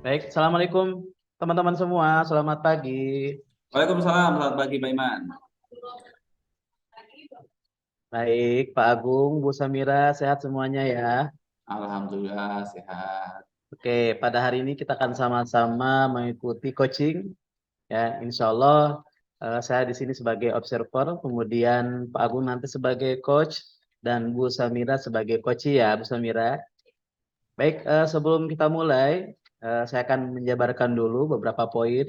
Baik, Assalamualaikum teman-teman semua, selamat pagi. Waalaikumsalam, selamat pagi Pak Iman. Baik, Pak Agung, Bu Samira, sehat semuanya ya. Alhamdulillah sehat. Oke, pada hari ini kita akan sama-sama mengikuti coaching. Ya, Insya Allah saya di sini sebagai observer, kemudian Pak Agung nanti sebagai coach, dan Bu Samira sebagai coach ya, Bu Samira. Baik, sebelum kita mulai, saya akan menjabarkan dulu beberapa poin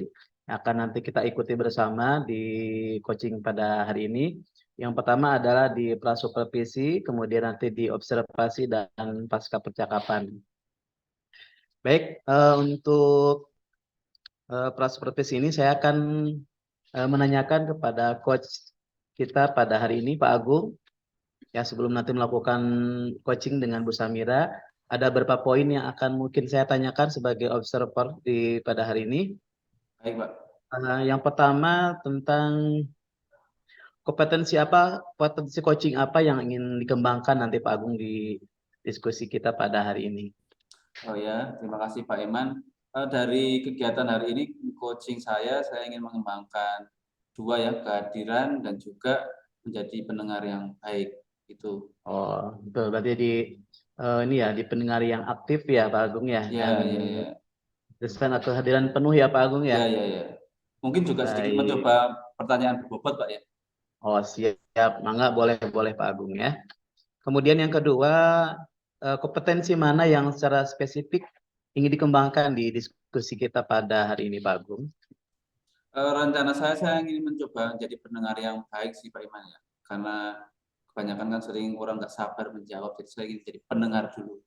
yang akan nanti kita ikuti bersama di coaching pada hari ini. Yang pertama adalah di prasupervisi, kemudian nanti di observasi dan pasca percakapan. Baik, untuk prasupervisi ini saya akan menanyakan kepada coach kita pada hari ini, Pak Agung. Ya, sebelum nanti melakukan coaching dengan Bu Samira, ada beberapa poin yang akan mungkin saya tanyakan sebagai observer di pada hari ini. Baik Pak. Yang pertama tentang potensi coaching apa yang ingin dikembangkan nanti Pak Agung di diskusi kita pada hari ini. Oh ya, terima kasih Pak Iman. Dari kegiatan hari ini coaching saya ingin mengembangkan dua ya, kehadiran dan juga menjadi pendengar yang baik. Itu. Oh, betul. Berarti di ini ya di pendengar yang aktif ya Pak Agung ya, dan Ya, ya, ya. desain atau kehadiran penuh ya Pak Agung ya. Ya, ya, ya. Mungkin juga sedikit Baik. mencoba pertanyaan berbobot Pak ya. Oh, siap. Mangga boleh boleh Pak Agung ya. Kemudian yang kedua, kompetensi mana yang secara spesifik ingin dikembangkan di diskusi kita pada hari ini, Pak Agung? Rencana saya ingin mencoba menjadi pendengar yang baik sih Pak Iman ya. Karena kebanyakan kan sering orang nggak sabar menjawab, jadi saya ingin jadi pendengar dulu.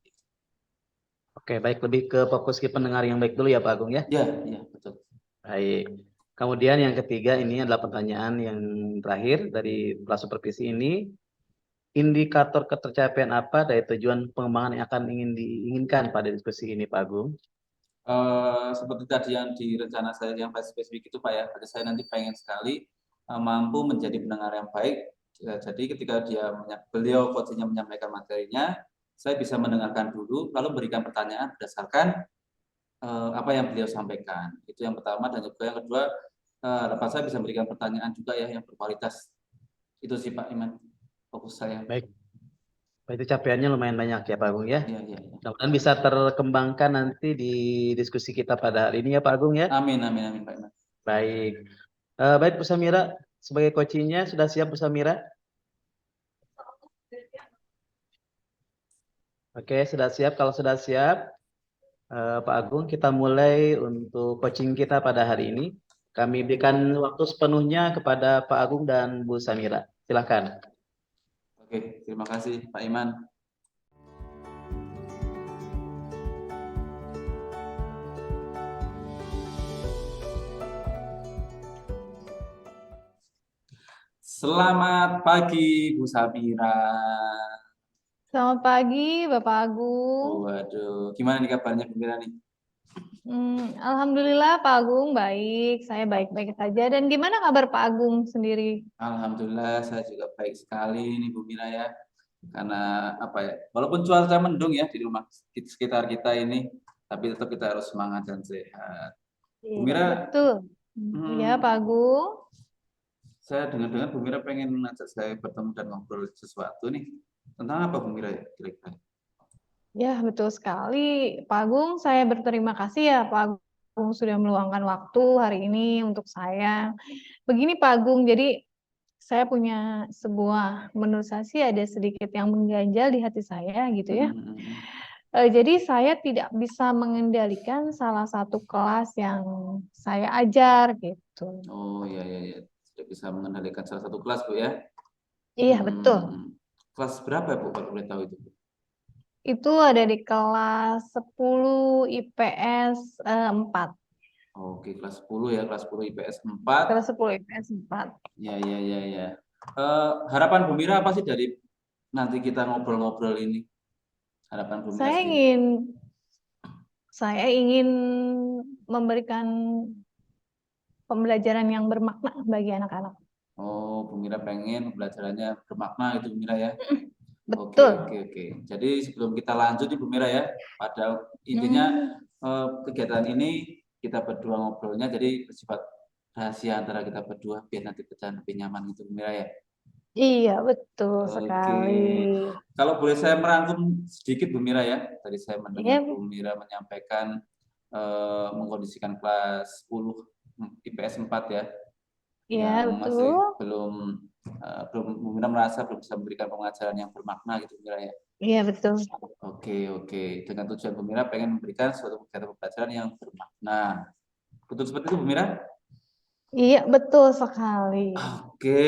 Oke, baik, lebih ke fokus ke pendengar yang baik dulu ya, Pak Agung ya. Ya, ya, betul. Baik. Kemudian yang ketiga ini adalah pertanyaan yang terakhir dari supervisi ini. Indikator ketercapaian apa dari tujuan pengembangan yang akan ingin diinginkan pada diskusi ini, Pak Agung? Seperti tadi yang di rencana saya yang spesifik itu Pak ya, jadi saya nanti pengen sekali mampu menjadi pendengar yang baik. Jadi ketika beliau coachnya menyampaikan materinya, saya bisa mendengarkan dulu, lalu berikan pertanyaan berdasarkan apa yang beliau sampaikan. Itu yang pertama, dan juga yang kedua, harapan saya bisa memberikan pertanyaan juga ya yang berkualitas. Itu sih Pak Iman, fokus saya. Baik, itu capaiannya lumayan banyak ya, Pak Agung ya. Iya, iya, iya. Mudah-mudahan bisa terkembangkan nanti di diskusi kita pada hari ini ya, Pak Agung ya. Amin, amin, amin Pak Iman. Baik. Baik, Bu Samira, sebagai coachingnya sudah siap Bu Samira? Oke, sudah siap. Kalau sudah siap, Pak Agung, kita mulai untuk coaching kita pada hari ini. Kami berikan waktu sepenuhnya kepada Pak Agung dan Bu Samira. Silakan. Oke, terima kasih Pak Iman. Selamat pagi Bu Sabira. Selamat pagi, Bapak Agung. Waduh, gimana nih kabarnya Bu Mira nih? Alhamdulillah Pak Agung baik, saya baik-baik saja. Dan gimana kabar Pak Agung sendiri? Alhamdulillah saya juga baik sekali nih Bu Mira ya. Karena apa ya? Walaupun cuaca mendung ya di rumah sekitar kita ini, tapi tetap kita harus semangat dan sehat. Bu Iya, Mira, betul. Ya, Pak hmm, Agung. saya dengar-dengar Bu Mira pengen ngajak saya bertemu dan ngobrol sesuatu nih. Tentang apa Bu Mira ya kira-kira? Ya, betul sekali. Pak Agung, saya berterima kasih ya Pak Agung sudah meluangkan waktu hari ini untuk saya. Begini Pak Agung, jadi saya punya sebuah, menurut saya sih ada sedikit yang mengganjal di hati saya gitu ya. Hmm, hmm, hmm. Jadi saya tidak bisa mengendalikan salah satu kelas yang saya ajar gitu. Oh iya iya iya. Sudah bisa mengendalikan salah satu kelas Bu ya. Iya, betul. Kelas berapa Bu kalau boleh tahu itu Bu? Itu ada di kelas 10 IPS 4. Oke, kelas 10 ya, kelas 10 IPS 4. Kelas 10 IPS 4. Ya, ya, ya, ya. Harapan Bu Mira apa sih dari nanti kita ngobrol-ngobrol ini? Harapan Bu Mira Saya sendiri. ingin saya ingin memberikan pembelajaran yang bermakna bagi anak-anak. Oh, Bu Mira pengen pembelajarannya bermakna itu Bu Mira ya. Oke, Betul. oke, oke. Jadi sebelum kita lanjut nih Bu Mira ya, pada intinya Hmm. kegiatan ini kita berdua ngobrolnya jadi bersifat rahasia antara kita berdua biar nanti berjalan lebih nyaman gitu Bu Mira ya. Iya, betul Oke. sekali. Kalau boleh saya merangkum sedikit Bu Mira ya. Tadi saya mendengar Iya, Bu Mira menyampaikan mengkondisikan kelas 10 IPS 4 ya, iya yang masih betul. belum Bu Mira merasa belum bisa memberikan pengajaran yang bermakna gitu Bu Mira ya. Iya betul. Oke. Dengan tujuan Bu Mira pengen memberikan suatu kegiatan pembelajaran yang bermakna. Betul seperti itu Bu Mira? Iya betul sekali. Oke.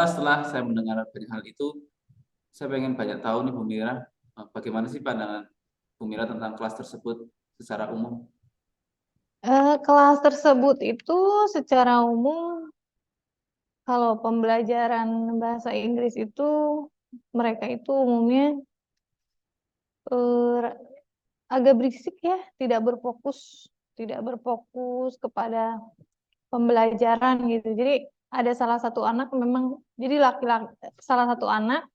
Setelah saya mendengar banyak hal itu, saya pengen banyak tahu nih Bu Mira, bagaimana sih pandangan Bu Mira tentang kelas tersebut secara umum? Kelas tersebut itu secara umum kalau pembelajaran bahasa Inggris itu mereka itu umumnya eh, agak berisik ya, tidak berfokus kepada pembelajaran gitu. Jadi ada salah satu anak memang jadi laki-laki salah satu anak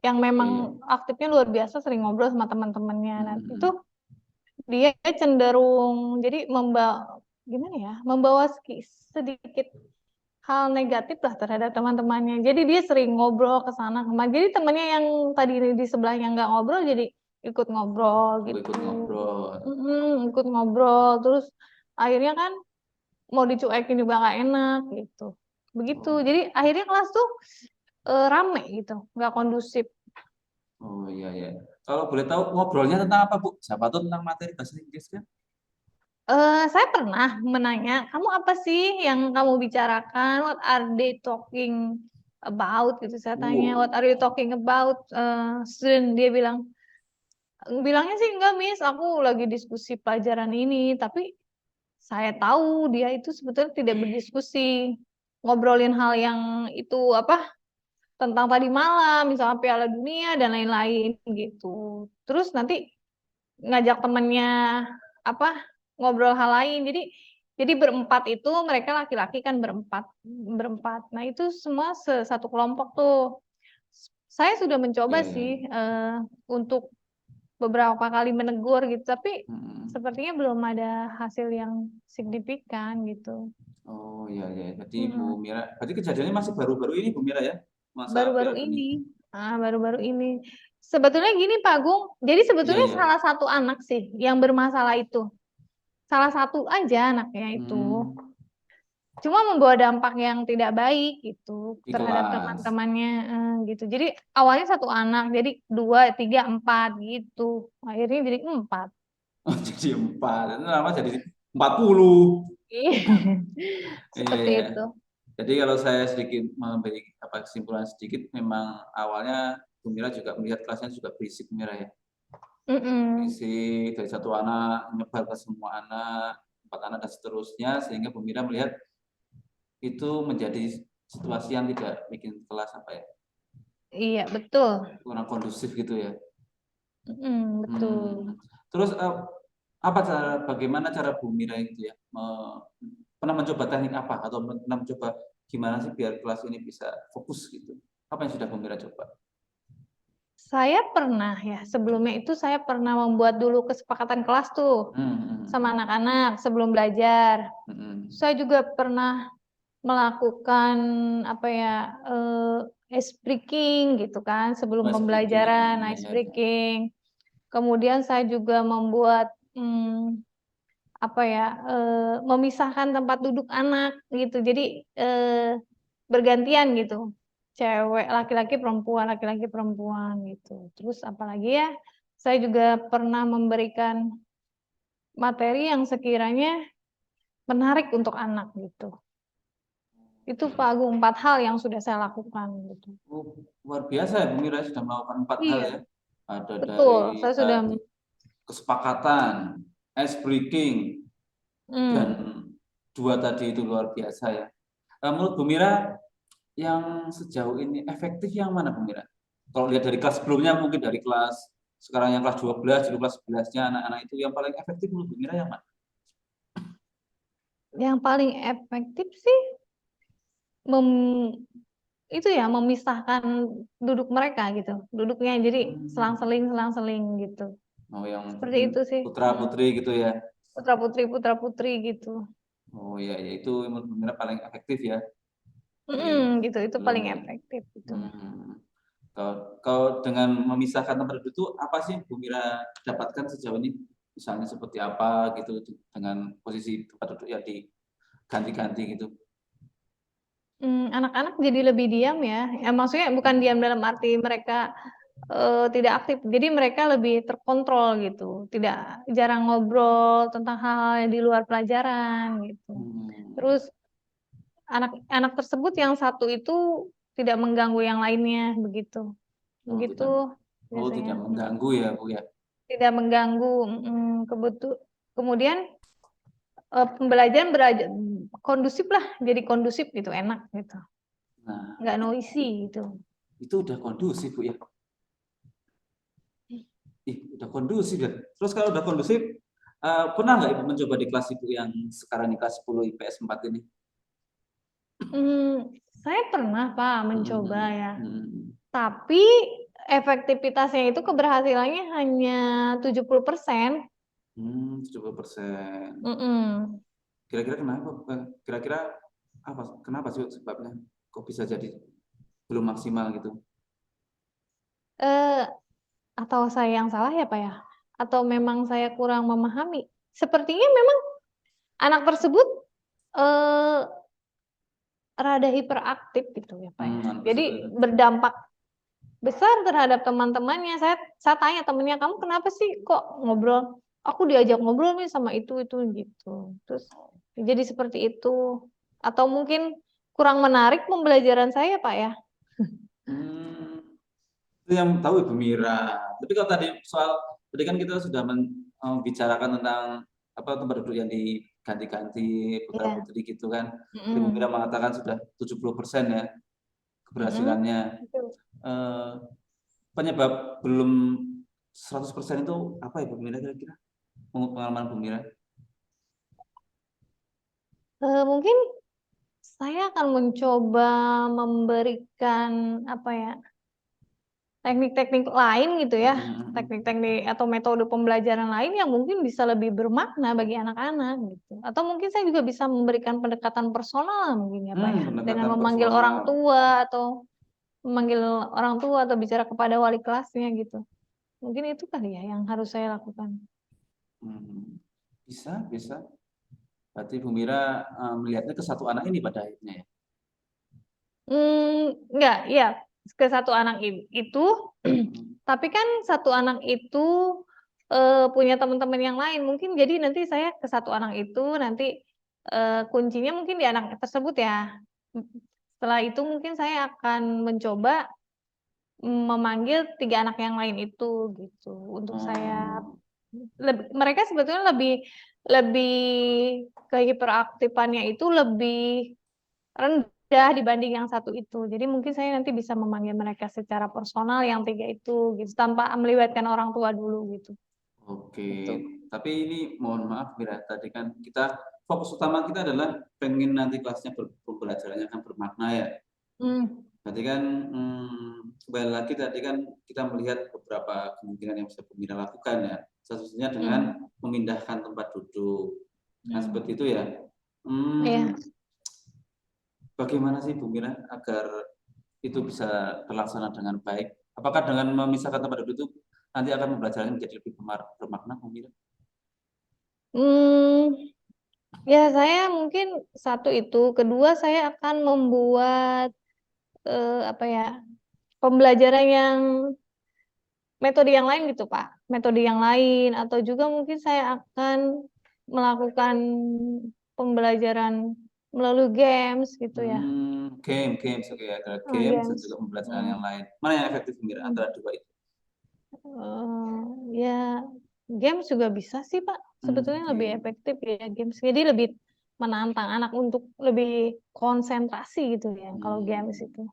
yang Iya. memang aktifnya luar biasa sering ngobrol sama teman-temannya. Nah, itu Hmm. dia cenderung jadi gimana ya? Membawa sedikit hal negatif lah terhadap teman-temannya. Jadi dia sering ngobrol ke sana kemari. Jadi temannya yang tadi di sebelahnya nggak ngobrol jadi ikut ngobrol Oh, ikut gitu. ngobrol. Ikut ngobrol terus akhirnya kan mau dicuekin juga nggak enak gitu. Begitu. Oh, Jadi akhirnya kelas tuh rame gitu, nggak kondusif. oh iya. Kalau boleh tahu ngobrolnya tentang apa Bu? Siapa tuh tentang materi bahasa Inggris kan? Saya pernah menanya, "Kamu apa sih yang kamu bicarakan? What are they talking about?" Gitu saya tanya, "What Wow. are you talking about, student?" Dia bilangnya sih, "Enggak Miss, aku lagi diskusi pelajaran ini." Tapi saya tahu dia itu sebetulnya tidak berdiskusi, ngobrolin hal yang itu apa, tentang tadi malam, misalnya Piala Dunia dan lain-lain gitu. Terus nanti ngajak temennya apa ngobrol hal lain. Jadi berempat itu mereka laki-laki kan berempat berempat. Nah itu semua satu kelompok tuh. Saya sudah mencoba Iya. sih untuk beberapa kali menegur gitu, tapi Hmm. sepertinya belum ada hasil yang signifikan gitu. Oh iya. Jadi Bu Mm. Mira, berarti kejadiannya masih baru-baru ini Bu Mira ya? Masa Baru-baru Piala Dunia. ini, baru-baru ini. Sebetulnya gini Pak Agung, jadi sebetulnya Iya. salah satu anak sih yang bermasalah itu. Salah satu aja anaknya itu. Hmm. Cuma membawa dampak yang tidak baik gitu Di terhadap kelas. teman-temannya, gitu. Jadi awalnya satu anak, jadi 2, 3, 4 gitu. Akhirnya jadi 4. Oh, jadi 4. Itu nama jadi 40. Iya, seperti Iya. itu. Jadi kalau saya sedikit memberi kesimpulan sedikit, memang awalnya Bu Mira juga melihat kelasnya juga berisik Bu Mira ya. Mhm. Berisik dari satu anak menyebar ke semua anak, 4 anak dan seterusnya, sehingga Bu Mira melihat itu menjadi situasi yang tidak bikin kelas apa ya, Iya, betul. kurang kondusif gitu ya. Betul. Terus bagaimana cara Bu Mira itu ya, pernah mencoba teknik apa atau pernah mencoba gimana sih biar kelas ini bisa fokus gitu? Apa yang sudah Bu Mira coba? Saya pernah ya, sebelumnya itu saya pernah membuat dulu kesepakatan kelas tuh sama Hmm. anak-anak sebelum belajar. Hmm. Saya juga pernah melakukan apa ya, ice breaking gitu kan sebelum Ice breaking, pembelajaran, ice ya. breaking. Kemudian saya juga membuat, apa ya, memisahkan tempat duduk anak gitu. Jadi, bergantian gitu, laki-laki, perempuan gitu. Terus apalagi ya, saya juga pernah memberikan materi yang sekiranya menarik untuk anak gitu. Itu Pak Agung, 4 hal yang sudah saya lakukan gitu. Oh, luar biasa ya Bu Mira sudah melakukan 4 hal Iya, ya. Ada betul. dari Saya sudah kesepakatan, ice breaking, dan mmm, 2 tadi itu luar biasa ya. Menurut Bu Mira yang sejauh ini efektif yang mana Bu Mira? Kalau lihat dari kelas sebelumnya mungkin dari kelas sekarang yang kelas 12, dulu kelas 11-nya anak-anak itu yang paling efektif menurut Bu Mira yang mana? yang paling efektif sih mem itu ya, memisahkan duduk mereka gitu, duduknya jadi Hmm. selang-seling gitu. Oh, yang Seperti itu sih. putra-putri gitu ya. Putra-putri gitu. Oh iya, ya itu menurut Bumira paling efektif ya. Gitu. Itu paling Belum. efektif gitu. Kalau dengan memisahkan tempat duduk itu apa sih yang Bumira dapatkan sejauh ini? Misalnya seperti apa gitu dengan posisi tempat duduk yang diganti-ganti gitu. Anak-anak jadi lebih diam ya. Ya maksudnya bukan diam dalam arti mereka tidak aktif. Jadi mereka lebih terkontrol gitu. Jarang ngobrol tentang hal-hal yang di luar pelajaran gitu. Terus anak-anak tersebut yang satu itu tidak mengganggu yang lainnya begitu. Begitu Oh, tidak biasanya. mengganggu ya, Bu ya. Tidak mengganggu. Kemudian pembelajaran kondusif lah, jadi kondusif gitu, enak gitu. Nah, Nggak noisy gitu. itu udah kondusif, Bu ya. Udah kondusif ya. Terus kalau udah kondusif, pernah nggak Ibu mencoba di kelas Ibu yang sekarang di kelas 10 IPS 4 ini? Saya pernah Pak mencoba ya. Hmm. Tapi efektivitasnya itu keberhasilannya hanya 70%. 70%. Kira-kira kenapa? Kira-kira apa? Kenapa sih sebabnya? Kok bisa jadi belum maksimal gitu? Atau saya yang salah ya Pak ya? Atau memang saya kurang memahami? Sepertinya memang anak tersebut rada hiperaktif gitu ya Pak ya. Jadi berdampak besar terhadap teman-temannya. Saya tanya temennya, kamu kenapa sih kok ngobrol? Aku diajak ngobrol nih sama itu gitu. Terus jadi seperti itu. Atau mungkin kurang menarik pembelajaran saya Pak ya? Itu yang tahu Ibu Mira. Tapi kalau tadi kan kita sudah membicarakan tentang tempat duduk yang diganti-ganti putra-putri gitu kan. Ibu Mira mengatakan sudah 70% ya keberhasilannya. Penyebab belum 100% itu apa Ibu Mira kira-kira? Pengalaman Ibu Mira? Mungkin saya akan mencoba memberikan teknik-teknik lain gitu ya, teknik-teknik atau metode pembelajaran lain yang mungkin bisa lebih bermakna bagi anak-anak gitu. Atau mungkin saya juga bisa memberikan pendekatan personal mungkin ya Pak ya, dengan memanggil orang tua atau bicara kepada wali kelasnya gitu. Mungkin itu kali ya yang harus saya lakukan. Bisa. Berarti Bu Mira melihatnya ke satu anak ini pada akhirnya ya? Enggak, iya ke satu anak itu, tapi kan satu anak itu punya teman-teman yang lain. Mungkin jadi nanti saya ke satu anak itu nanti kuncinya mungkin di anak tersebut ya. Setelah itu mungkin saya akan mencoba memanggil 3 anak yang lain itu gitu. Untuk saya mereka sebetulnya lebih kehiperaktifannya itu lebih rendah dibanding yang satu itu. Jadi mungkin saya nanti bisa memanggil mereka secara personal yang 3 itu gitu, tanpa melibatkan orang tua dulu gitu. Oke, Gitu. tapi ini mohon maaf Mira, tadi kan kita fokus utama kita adalah pengen nanti kelasnya pembelajarannya akan bermakna ya. Berarti kan kembali lagi tadi kan kita melihat beberapa kemungkinan yang bisa Bu Mira lakukan ya, salah satunya dengan memindahkan tempat duduk. Nah seperti itu ya. Iya. Bagaimana sih Bu Mira agar itu bisa terlaksana dengan baik? Apakah dengan memisahkan tempat duduk itu nanti akan pembelajarannya menjadi lebih bermakna, Bu Mira? Ya saya mungkin satu itu, kedua saya akan membuat pembelajaran yang metode yang lain gitu Pak, metode yang lain atau juga mungkin saya akan melakukan pembelajaran melalui games gitu ya. Games, oke, ada games dan juga pembelajaran yang lain. Mana yang efektif Bu Mira antara dua itu? Ya games juga bisa sih Pak, sebetulnya lebih efektif ya games. Jadi lebih menantang anak untuk lebih konsentrasi gitu ya kalau games itu.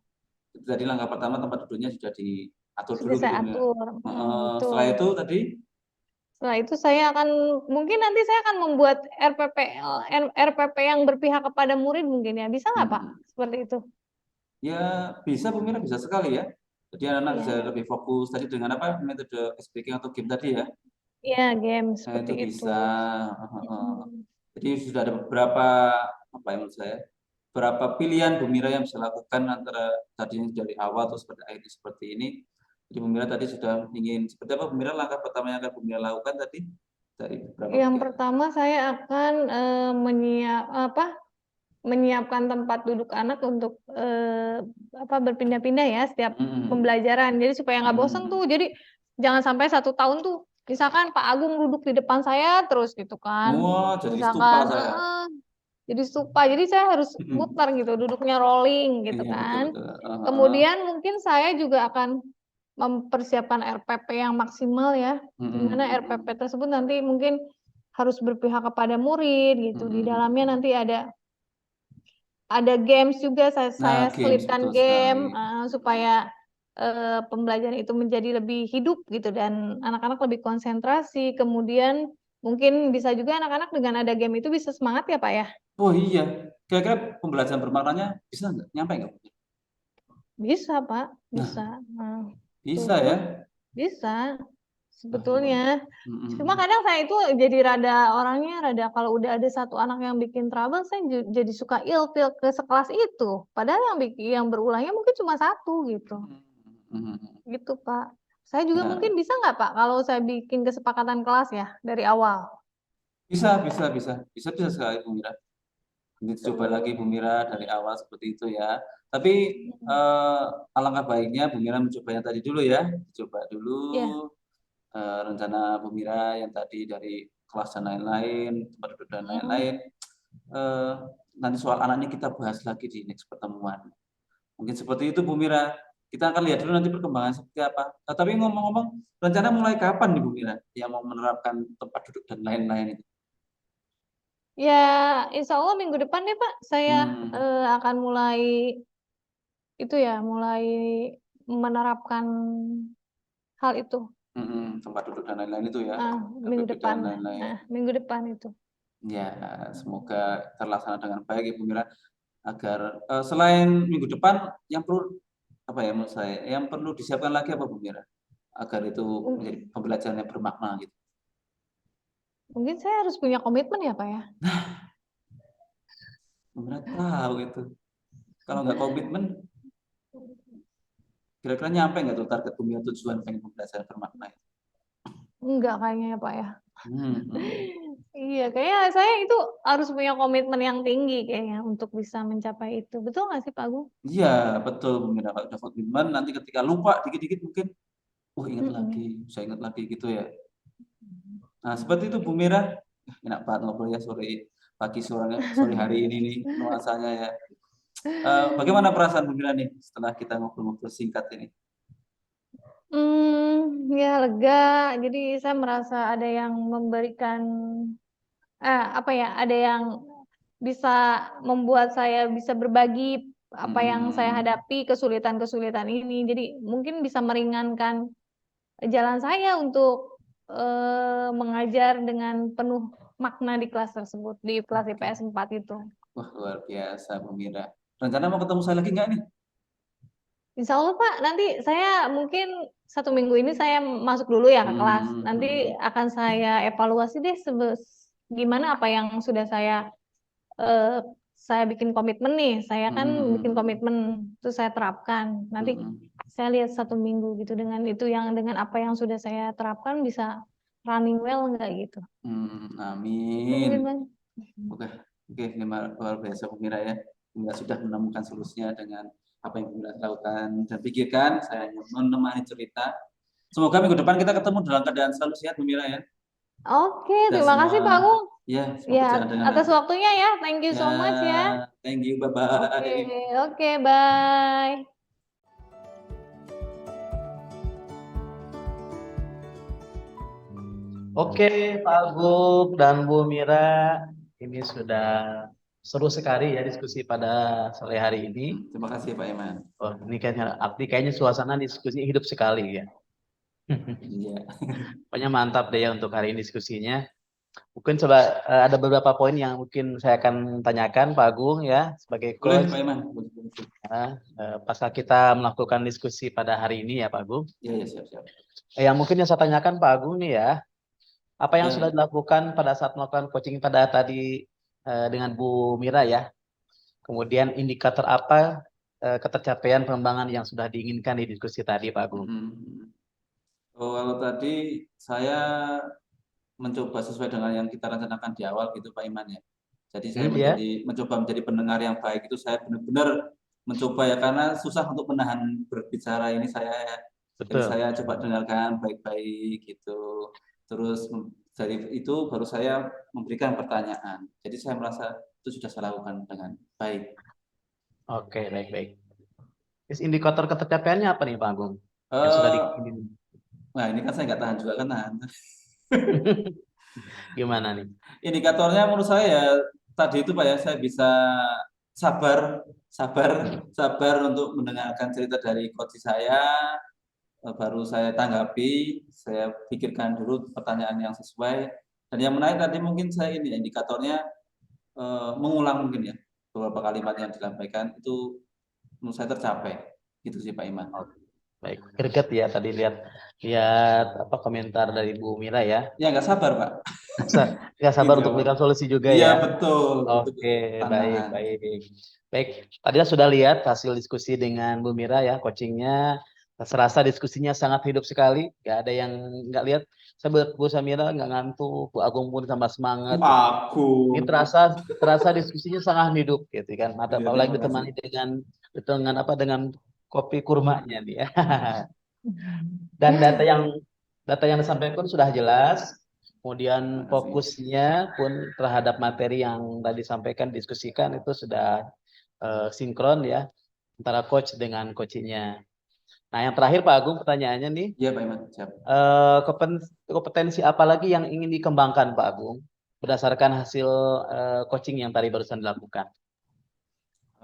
Tadi langkah pertama tempat duduknya sudah diatur dulu Sudah saya gitu ya. atur. Setelah itu tadi? Setelah itu saya akan mungkin nanti saya akan membuat RPP yang berpihak kepada murid mungkin ya. Bisa nggak Pak? Seperti itu. Ya bisa Bu Mira, bisa sekali ya. Jadi anak-anak bisa lebih fokus tadi dengan metode speaking atau game tadi ya. Iya, game Nah, seperti itu itu. bisa. Heeh. Mm. Jadi sudah ada beberapa apa ya menurut saya, beberapa pilihan Bu Mira yang bisa lakukan antara tadinya dari awal terus pada akhirnya seperti ini. Jadi Bu Mira tadi sudah ingin seperti apa Bu Mira, langkah pertama yang akan Bu Mira lakukan tadi dari beberapa Yang pilihan. pertama saya akan menyiapkan tempat duduk anak untuk berpindah-pindah ya setiap Mm-mm. pembelajaran. Jadi supaya nggak bosan Mm-mm. tuh. Jadi jangan sampai 1 tahun tuh, misalkan Pak Agung duduk di depan saya terus gitu kan. Wah, jadi stupa Misalkan, saya. jadi stupa. Jadi saya harus Mm-mm. muter gitu, duduknya rolling gitu Iya betul kan. betul. Kemudian mungkin saya juga akan mempersiapkan RPP yang maksimal ya, di Mm-mm. mana RPP tersebut nanti mungkin harus berpihak kepada murid gitu. Di Mm-mm. dalamnya nanti ada games juga, Nah, saya games selipkan betul sekali. game, supaya, pembelajaran itu menjadi lebih hidup gitu dan anak-anak lebih konsentrasi. Kemudian mungkin bisa juga anak-anak dengan ada game itu bisa semangat ya, Pak, ya? Oh iya, kira-kira pembelajaran bermaknanya bisa nggak? Nyampe nggak? Bisa, Pak, Nah, bisa. Nah, bisa tuh, ya. bisa Wah, luar. sebetulnya. Cuma Mm-mm. kadang saya itu jadi orangnya rada kalau udah ada satu anak yang bikin trouble, saya jadi suka ilfeel ke sekelas itu. Padahal yang berulangnya mungkin cuma satu gitu. Mm-mm. Gitu, Pak. Saya juga Ya, mungkin bisa nggak, Pak, kalau saya bikin kesepakatan kelas ya dari awal? bisa sekali Bu Mira. Ini coba lagi Bu Mira dari awal seperti itu ya. Tapi Mhm. alangkah baiknya Bu Mira mencobanya tadi dulu ya. Coba dulu Iya, rencana Bu Mira yang tadi dari kelas dan lain-lain, tempat duduk dan mhm. lain-lain. Eh, Nanti soal anaknya kita bahas lagi di next pertemuan. Mungkin seperti itu Bu Mira. Kita akan lihat dulu nanti perkembangan seperti apa. Tapi ngomong-ngomong, rencana mulai kapan nih Bu Mira yang mau menerapkan tempat duduk dan lain-lain itu? Ya, insya Allah minggu depan deh, Pak, saya, Hmm, akan mulai mulai menerapkan hal itu. tempat duduk dan lain-lain itu ya, Minggu LPP depan. dan lain-lain. Minggu depan itu. Ya, semoga terlaksana dengan baik ya Bu Mira. Agar selain minggu depan yang perlu apa ya menurut saya, yang perlu disiapkan lagi apa Bu Mira? Agar itu menjadi Mung pembelajaran yang bermakna gitu. Mungkin saya harus punya komitmen ya, Pak, ya? Bu Mira tahu itu. Kalau nggak komitmen, kira-kira nyampe nggak tuh target Bu Mira tujuan pengen pembelajaran bermakna itu? Enggak kayaknya ya, Pak, ya? Hmm, hmm. Iya, kayaknya saya itu harus punya komitmen yang tinggi kayaknya untuk bisa mencapai itu. Betul nggak sih, Pak Agung? Iya, betul Bu Mira. Kalau udah komitmen, nanti ketika lupa dikit-dikit mungkin, oh ingat lagi, Mhm. saya ingat lagi gitu ya. Nah, seperti itu Bu Mira. Enak banget ngobrol ya sore hari ini nih nuansanya ya. Bagaimana perasaan Bu Mira nih setelah kita ngobrol-ngobrol singkat ini? Ya lega. Jadi saya merasa ada yang memberikan, ada yang bisa membuat saya bisa berbagi apa yang saya Hmm, hadapi, kesulitan-kesulitan ini. Jadi mungkin bisa meringankan jalan saya untuk, mengajar dengan penuh makna di kelas tersebut, di kelas oke. IPS 4 itu. Wah, luar biasa Bu Mira. Rencana mau ketemu saya lagi nggak nih? Insya Allah Pak, nanti saya mungkin 1 minggu ini saya masuk dulu ya ke kelas. Hmm, Nanti hmm, akan saya evaluasi deh gimana apa yang sudah saya bikin komitmen nih. Saya kan bikin hmm, komitmen, terus saya terapkan. Nanti hmm, saya lihat 1 minggu gitu dengan apa yang sudah saya terapkan bisa running well nggak gitu. Itu amin. mungkin Bang. Oke, oke, ini luar biasa Bu Mira ya. Bu Mira sudah menemukan solusinya dengan apa yang Bu Mira lakukan dan pikirkan. Saya hanya menemani cerita. Semoga minggu depan kita ketemu dalam keadaan selalu sehat Bu Mira ya. Oke, Kita terima semua kasih Pak Agung. ya semua Ya, berjalan dengan atas lancar. waktunya ya. Thank you Ya, so much ya. thank you, bye Oke, bye. oke, bye. Oke, Pak Agung dan Bu Mira, ini sudah seru sekali ya diskusi pada sore hari ini. Terima kasih Pak Iman. Oh, ini kayaknya suasana diskusi hidup sekali ya. Iya. Pokoknya mantap deh ya untuk hari ini diskusinya. Mungkin coba ada beberapa poin yang mungkin saya akan tanyakan Pak Agung ya sebagai Boleh coach. Pak Iman. Pasca kita melakukan diskusi pada hari ini ya Pak Agung. Iya, ya, siap, siap. Yang mungkin yang saya tanyakan Pak Agung nih ya, Apa yang sudah Ya, dilakukan pada saat melakukan coaching pada tadi dengan Bu Mira ya? Kemudian indikator apa ketercapaian pengembangan yang sudah diinginkan di diskusi tadi, Pak Agung? Oh, kalau tadi saya mencoba sesuai dengan yang kita rencanakan di awal gitu Pak Iman ya. Jadi saya Ya, mencoba menjadi pendengar yang baik itu saya benar-benar mencoba ya karena susah untuk menahan berbicara ini saya ya. Jadi betul. saya coba dengarkan baik-baik gitu. Terus dari itu baru saya memberikan pertanyaan. Jadi saya merasa itu sudah saya lakukan dengan baik. Oke, baik-baik. Terus indikator ketercapaiannya apa nih, Pak Agung? Yang sudah Eh, diinginin. Nah ini kan saya nggak tahan juga kan tahan. Gimana nih? Indikatornya menurut saya ya tadi itu Pak ya saya bisa sabar, sabar untuk mendengarkan cerita dari coach saya, baru saya tanggapi, saya pikirkan dulu pertanyaan yang sesuai. Dan yang menarik tadi mungkin saya ini indikatornya mengulang mungkin ya beberapa kalimat yang disampaikan itu menurut saya tercapai. Gitu sih Pak Iman. Oh, baik, greget ya tadi lihat lihat apa komentar dari Bu Mira ya. Ya nggak sabar Pak. Nggak sabar Gitu. untuk memberikan solusi juga Iya ya. betul, itu Oke, baik, tantangan. baik. Baik, tadi sudah lihat hasil diskusi dengan Bu Mira ya, coachingnya. Serasa diskusinya sangat hidup sekali, nggak ada yang nggak lihat. Saya Bu Samira nggak ngantuk, Bu Agung pun tambah semangat gitu. Aku. Ini terasa terasa diskusinya sangat hidup gitu kan. Ada Iya, apalagi terima kasih. ditemani dengan apa dengan kopi kurmanya nih ya. Dan data yang disampaikan sudah jelas, Terima kemudian kasih. fokusnya pun terhadap materi yang tadi disampaikan, diskusikan itu sudah sinkron ya antara coach dengan coachingnya. Nah, yang terakhir Pak Agung pertanyaannya nih, Iya, Pak Iman, siap. kompetensi apa lagi yang ingin dikembangkan Pak Agung berdasarkan hasil coaching yang tadi barusan dilakukan?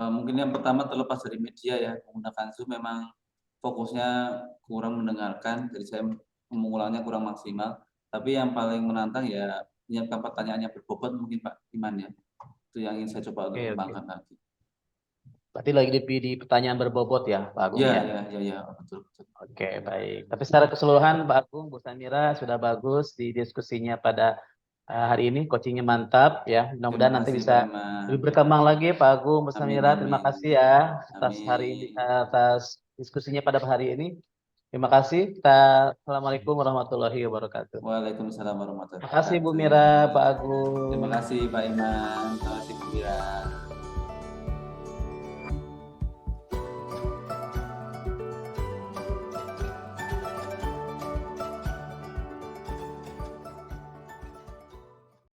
Mungkin yang pertama terlepas dari media ya, menggunakan Zoom memang fokusnya kurang mendengarkan, jadi saya mengulangnya kurang maksimal. Tapi yang paling menantang ya menyiapkan pertanyaan yang berbobot mungkin Pak Iman ya. Itu yang ingin saya coba untuk Oke, oke. kembangkan lagi. Berarti lagi di pertanyaan berbobot ya Pak Agung Iya, ya? iya, iya, iya, betul, betul. Oke, baik. Tapi secara keseluruhan, Pak Agung, Bu Samira sudah bagus di diskusinya pada hari ini. Coachingnya mantap ya. Terima Mudah-mudahan nanti kasih Pak bisa Iman. lebih berkembang lagi, Pak Agung, Bu Amin, Samira. Terima amin. kasih ya atas hari ini, Amin. atas diskusinya pada hari ini. Terima kasih. Kita Assalamualaikum warahmatullahi wabarakatuh. Waalaikumsalam Terima warahmatullahi kasih Bu wabarakatuh. Mira, Pak Terima Agung. kasih Pak Iman. Terima kasih Bu Wira.